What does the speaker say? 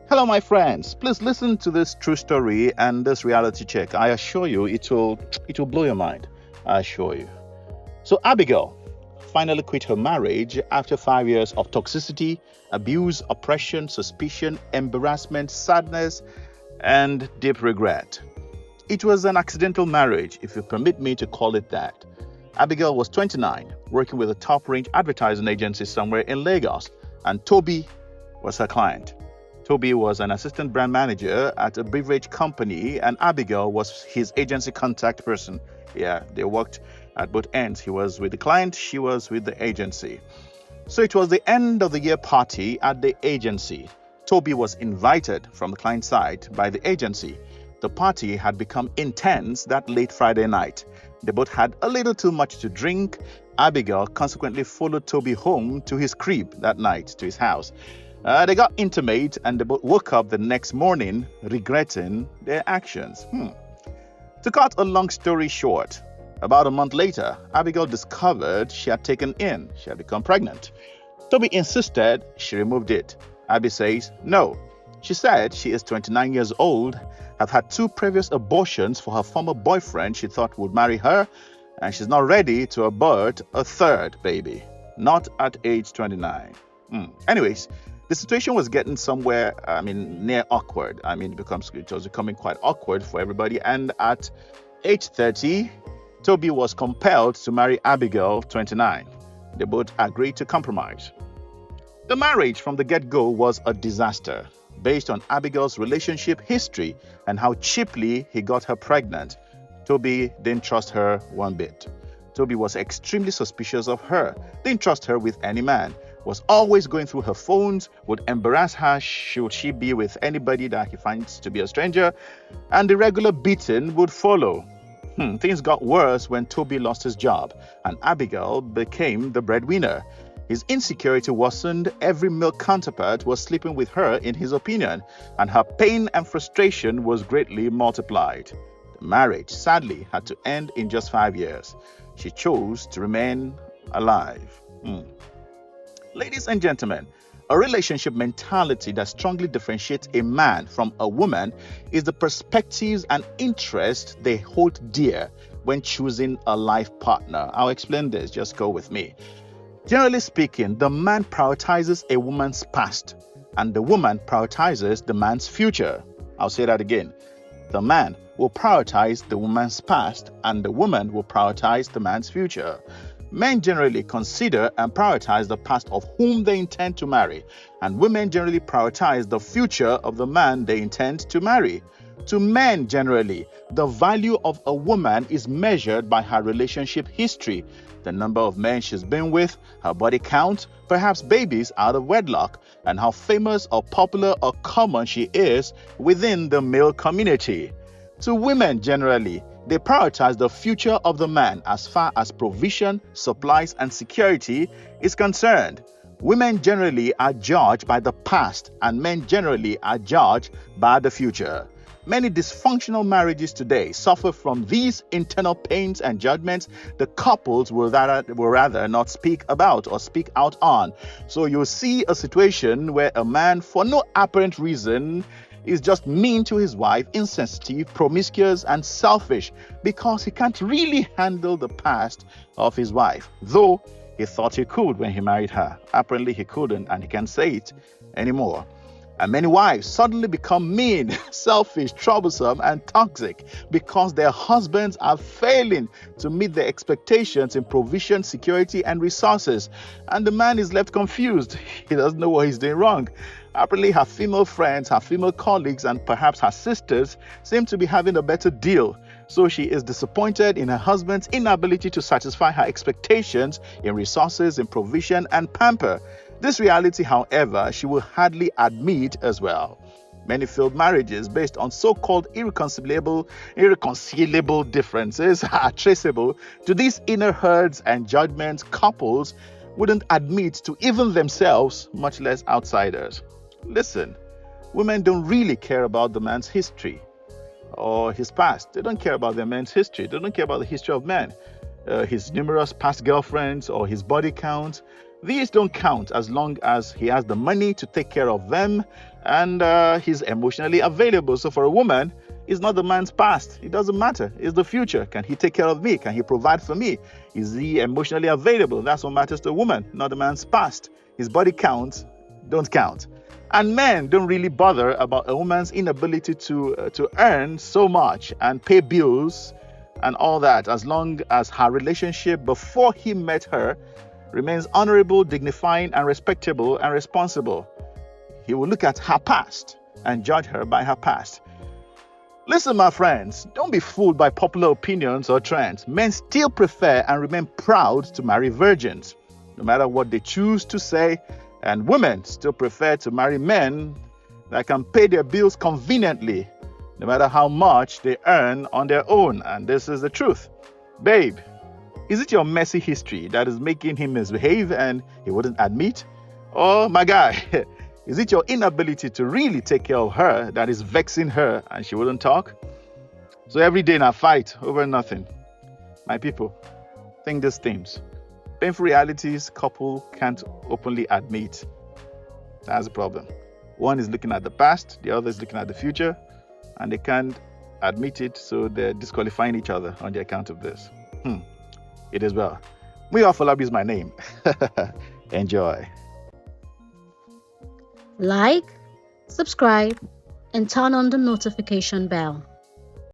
Hello, my friends. Please listen to this true story and this reality check. I assure you, it will blow your mind. I assure you. So, Abigail finally quit her marriage after 5 years of toxicity, abuse, oppression, suspicion, embarrassment, sadness, and deep regret. It was an accidental marriage, if you permit me to call it that. Abigail was 29, working with a top range advertising agency somewhere in Lagos, and Toby was her client. Toby was an assistant brand manager at a beverage company, and Abigail was his agency contact person. Yeah, they worked at both ends. He was with the client, she was with the agency. So it was the end of the year party at the agency. Toby was invited from the client side by the agency. The party had become intense that late Friday night. They both had a little too much to drink. Abigail consequently followed Toby home to his crib that night, to his house. They got intimate and they both woke up the next morning regretting their actions. To cut a long story short, about a month later, Abigail discovered she had become pregnant. Toby insisted she removed it. Abby says no. She said she is 29 years old, have had 2 previous abortions for her former boyfriend she thought would marry her, and she's not ready to abort a 3rd baby. Not at age 29. Anyways, the situation was getting somewhere, near awkward. It was becoming quite awkward for everybody. And at age 30, Toby was compelled to marry Abigail, 29. They both agreed to compromise. The marriage from the get-go was a disaster, based on Abigail's relationship history and how cheaply he got her pregnant. Toby didn't trust her one bit. Toby was extremely suspicious of her, didn't trust her with any man, was always going through her phones, would embarrass her should she be with anybody that he finds to be a stranger, and the regular beating would follow. Things got worse when Toby lost his job and Abigail became the breadwinner. His insecurity worsened. Every male counterpart was sleeping with her, in his opinion, and her pain and frustration was greatly multiplied. The marriage, sadly, had to end in just 5 years. She chose to remain alive. Ladies and gentlemen, a relationship mentality that strongly differentiates a man from a woman is the perspectives and interests they hold dear when choosing a life partner. I'll explain this, just go with me. Generally speaking, the man prioritizes a woman's past and the woman prioritizes the man's future. I'll say that again. The man will prioritize the woman's past and the woman will prioritize the man's future. Men generally consider and prioritize the past of whom they intend to marry, and women generally prioritize the future of the man they intend to marry. To men generally, the value of a woman is measured by her relationship history, the number of men she's been with, her body count, perhaps babies out of wedlock, and how famous or popular or common she is within the male community. To women generally, they prioritize the future of the man as far as provision, supplies, and security is concerned. Women generally are judged by the past, and men generally are judged by the future. Many dysfunctional marriages today suffer from these internal pains and judgments the couples will rather not speak about or speak out on. So you'll see a situation where a man, for no apparent reason, is just mean to his wife, insensitive, promiscuous, and selfish because he can't really handle the past of his wife, though he thought he could when he married her. Apparently he couldn't, and he can't say it anymore. And many wives suddenly become mean, selfish, troublesome, and toxic because their husbands are failing to meet their expectations in provision, security, and resources. And the man is left confused. He doesn't know what he's doing wrong. Apparently, her female friends, her female colleagues, and perhaps her sisters seem to be having a better deal. So she is disappointed in her husband's inability to satisfy her expectations in resources, in provision, and pamper. This reality, however, she will hardly admit as well. Many failed marriages based on so-called irreconcilable differences are traceable to these inner hurts and judgments couples wouldn't admit to even themselves, much less outsiders. Listen, women don't really care about the man's history or his past. They don't care about the man's history. They don't care about the history of man, his numerous past girlfriends or his body count. These don't count as long as he has the money to take care of them and he's emotionally available. So for a woman, it's not the man's past. It doesn't matter. It's the future. Can he take care of me? Can he provide for me? Is he emotionally available? That's what matters to a woman, not the man's past. His body counts don't count. And men don't really bother about a woman's inability to earn so much and pay bills and all that, as long as her relationship before he met her remains honorable, dignifying, and respectable and responsible. He will look at her past and judge her by her past. Listen, my friends, don't be fooled by popular opinions or trends. Men still prefer and remain proud to marry virgins, no matter what they choose to say, and women still prefer to marry men that can pay their bills conveniently, no matter how much they earn on their own. And this is the truth. Babe, is it your messy history that is making him misbehave and he wouldn't admit? Or, my guy, is it your inability to really take care of her that is vexing her and she wouldn't talk? So every day in a fight over nothing. My people, think these themes. Painful realities couple can't openly admit. That's the problem. One is looking at the past, the other is looking at the future, and they can't admit it, so they're disqualifying each other on the account of this. It is well. Muyiwa is my name. Enjoy. Like, subscribe, and turn on the notification bell.